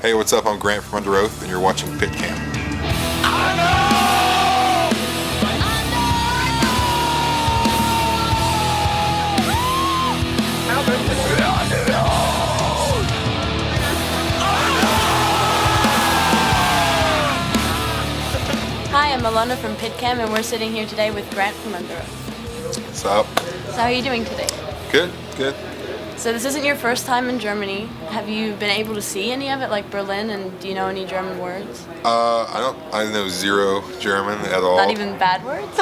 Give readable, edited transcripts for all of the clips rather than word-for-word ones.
Hey, what's up? I'm Grant from Underoath, and you're watching PitCam. Hi, I'm Alesana from PitCam, and we're sitting here today with Grant from Underoath. What's up? So how are you doing today? Good, good. So this isn't your first time in Germany. Have you been able to see any of it, like Berlin, and do you know any German words? I know zero German at all. Not even bad words?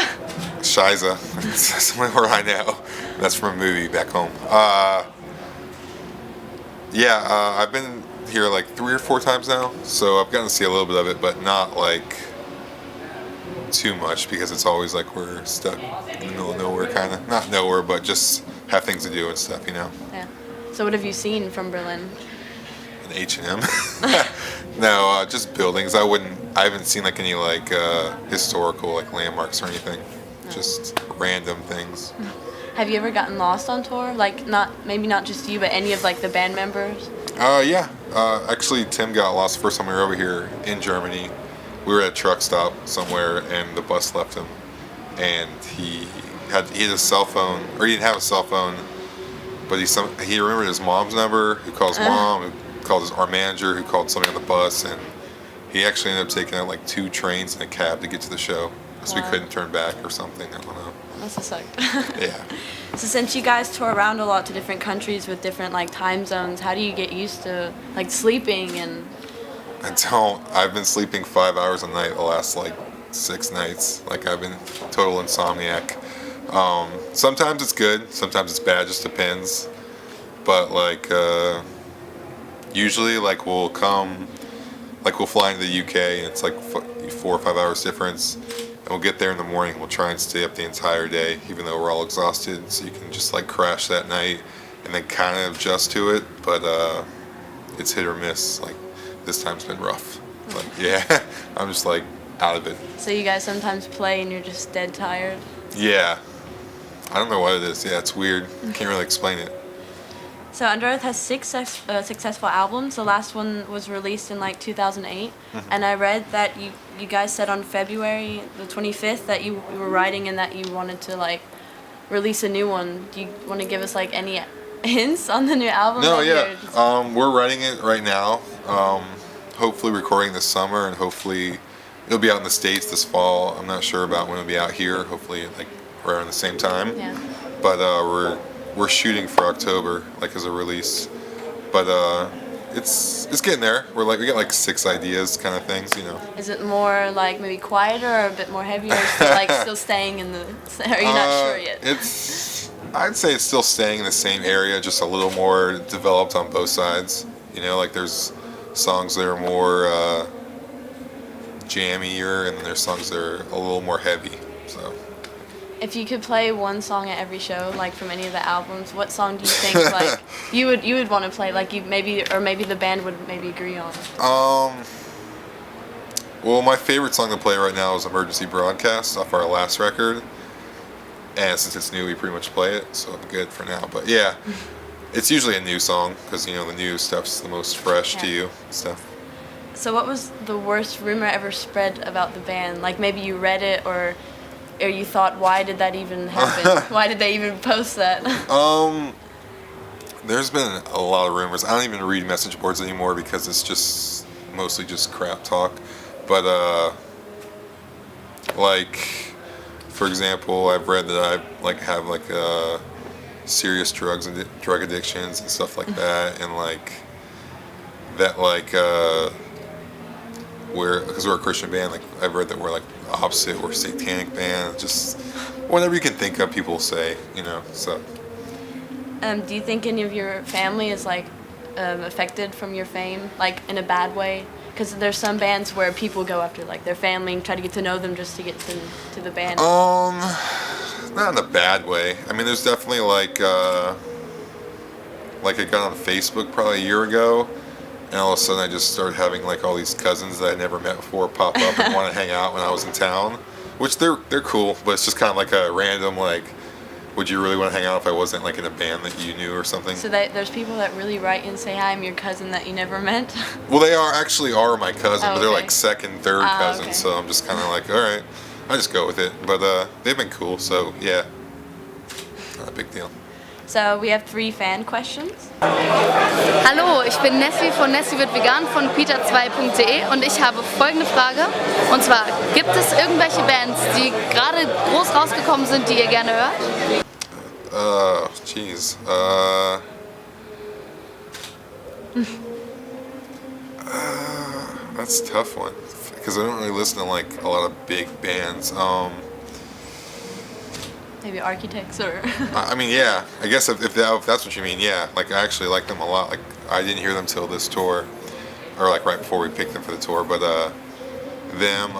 Scheiße. That's the only word I know. That's from a movie back home. I've been here like 3 or 4 times now, so I've gotten to see a little bit of it, but not like too much because it's always like we're stuck in the middle of nowhere, kind of. Not nowhere, but just have things to do and stuff, you know. Yeah. So what have you seen from Berlin? An H&M. No, just buildings. I haven't seen like any like historical like landmarks or anything. No. Just random things. Have you ever gotten lost on tour? Like maybe not just you, but any of like the band members? Yeah. Actually, Tim got lost the first time we were over here in Germany. We were at a truck stop somewhere, and the bus left him, and he had a cell phone, or he didn't have a cell phone, but he remembered his mom's number, who calls mom, who called our manager, who called somebody on the bus, and he actually ended up taking out like 2 trains and a cab to get to the show, because we couldn't turn back or something, I don't know. That must have sucked. Yeah. So since you guys tour around a lot to different countries with different like time zones, how do you get used to like sleeping and... I've been sleeping 5 hours a night the last like 6 nights. Like I've been total insomniac. Sometimes it's good, sometimes it's bad, just depends. But like usually like we'll fly into the UK and it's like 4 or 5 hours difference, and we'll get there in the morning. We'll try and stay up the entire day, even though we're all exhausted. So you can just like crash that night and then kind of adjust to it. But it's hit or miss. Like this time's been rough. Like yeah, I'm just like out of it. So you guys sometimes play and you're just dead tired? Yeah. I don't know what it is. Yeah, it's weird. Can't really explain it. So Underoath has 6 successful albums. The last one was released in like 2008. Mm-hmm. And I read that you guys said on February the 25th that you were writing and that you wanted to like release a new one. Do you want to give us like any hints on the new album? No, yeah. We're writing it right now. Hopefully recording this summer, and hopefully it'll be out in the States this fall. I'm not sure about when it'll be out here. Hopefully like around the same time. Yeah. But we're shooting for October, like as a release. But it's getting there. We got like 6 ideas, kind of things, you know. Is it more like maybe quieter or a bit more heavier? Or still, like still staying in the? Are you not sure yet? I'd say it's still staying in the same area, just a little more developed on both sides. You know, like there's songs that are more jammier, and there's songs that are a little more heavy. So. If you could play one song at every show, like from any of the albums, what song do you think like you would want to play? Like maybe the band would maybe agree on. Well, my favorite song to play right now is "Emergency Broadcast" off our last record, and since it's new, we pretty much play it, so I'm good for now. But yeah, it's usually a new song because you know the new stuff's the most fresh to you and stuff. So, what was the worst rumor ever spread about the band? Like maybe you read it or you thought, why did that even happen? Why did they even post that? There's been a lot of rumors. I don't even read message boards anymore because it's just mostly just crap talk. But like for example, I've read that I like have like serious drug addictions and stuff like that, and like that like because we're a Christian band, like I've read that we're like opposite, we're a satanic band, just whatever you can think of, people say, you know. So. Do you think any of your family is like affected from your fame, like in a bad way? Because there's some bands where people go after like their family and try to get to know them just to get to the band. Not in a bad way. I mean, there's definitely like I got on Facebook probably a year ago, and all of a sudden I just started having like all these cousins that I never met before pop up and want to hang out when I was in town, which they're cool, but it's just kind of like a random like would you really want to hang out if I wasn't like in a band that you knew or something? So there's people that really write and say, hi, I'm your cousin that you never met? Well, they are my cousin, but they're okay. like second, third cousins, okay. so I'm just kind of like, all right, I just go with it. But they've been cool, so yeah, not a big deal. So we have 3 fan questions. Hallo, ich bin Nessie von Nessie wird vegan von peter2.de und ich habe folgende Frage. Und zwar, gibt es irgendwelche Bands, die gerade groß rausgekommen sind, die ihr gerne hört? Jeez. That's a tough one because I don't really listen to like a lot of big bands. Maybe Architects or... I mean, yeah. I guess if that's what you mean, yeah. Like I actually like them a lot. Like I didn't hear them till this tour, or like right before we picked them for the tour. But them,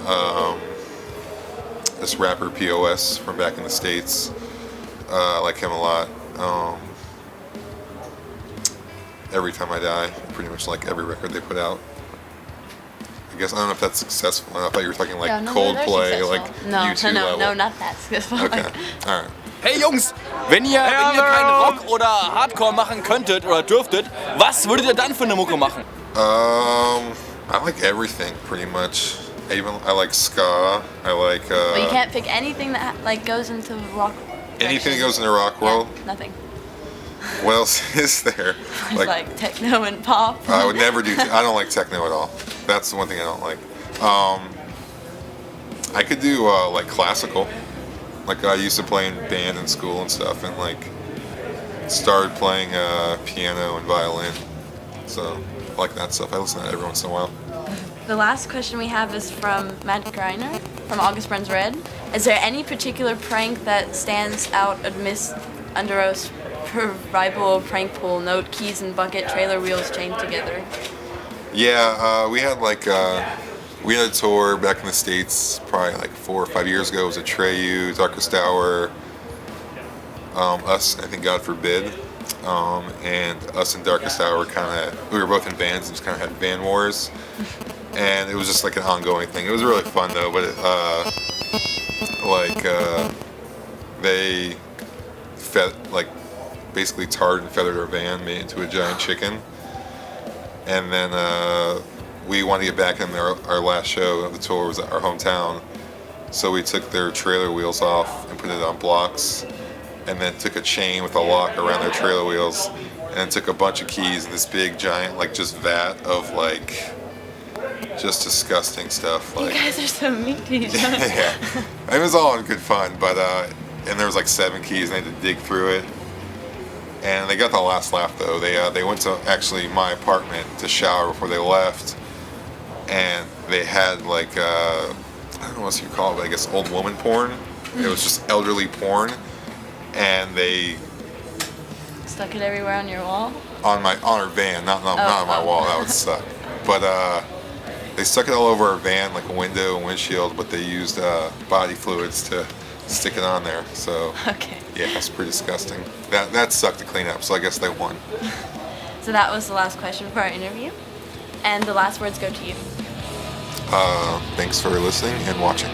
this rapper POS from back in the States, I like him a lot. Every Time I Die, pretty much like every record they put out. I guess I don't know if that's successful. I thought you were talking like Coldplay, like U2 level. No, not that successful. Okay, all right. Hey Jungs, wenn ihr keinen Rock oder Hardcore machen könntet oder dürftet, was würdet ihr dann für eine Mucke machen? I like everything pretty much. I like ska. I like. But you can't pick anything that like goes into rock. Anything that goes in the rock world. Yeah, nothing. What else is there? Like techno and pop. I would never do. I don't like techno at all. That's the one thing I don't like. I could do like classical. Like I used to play in band in school and stuff, and like started playing piano and violin. So I like that stuff. I listen to that every once in a while. The last question we have is from Matt Greiner from August Burns Red. Is there any particular prank that stands out amidst Underoath's proverbial prank pool? Note, keys and bucket, trailer wheels chained together. Yeah, we had like we had a tour back in the States probably like 4 or 5 years ago. It was Atreyu, Darkest Hour, us, I think God Forbid, and us and Darkest Hour we were both in bands and just kind of had band wars, and it was just like an ongoing thing. It was really fun though, but they basically tarred and feathered our van, made it into a giant chicken. And then we wanted to get back in our last show of the tour was at our hometown. So we took their trailer wheels off and put it on blocks, and then took a chain with a lock around their trailer wheels, and then took a bunch of keys and this big giant like just vat of like just disgusting stuff. Like, you guys are so mean to each other. Yeah, it was all in good fun, but and there was like 7 keys and they had to dig through it. And they got the last laugh though. They went to actually my apartment to shower before they left, and they had like I don't know what you call it, but I guess old woman porn. It was just elderly porn, and they Stuck it everywhere on your wall? on our van, not on my wall. That would suck. But they stuck it all over our van, like a window and windshield. But they used body fluids to stick it on there. So Okay. yeah, it's pretty disgusting. That sucked to clean up. So I guess they won. So that was the last question for our interview. And the last words go to you. Thanks for listening and watching.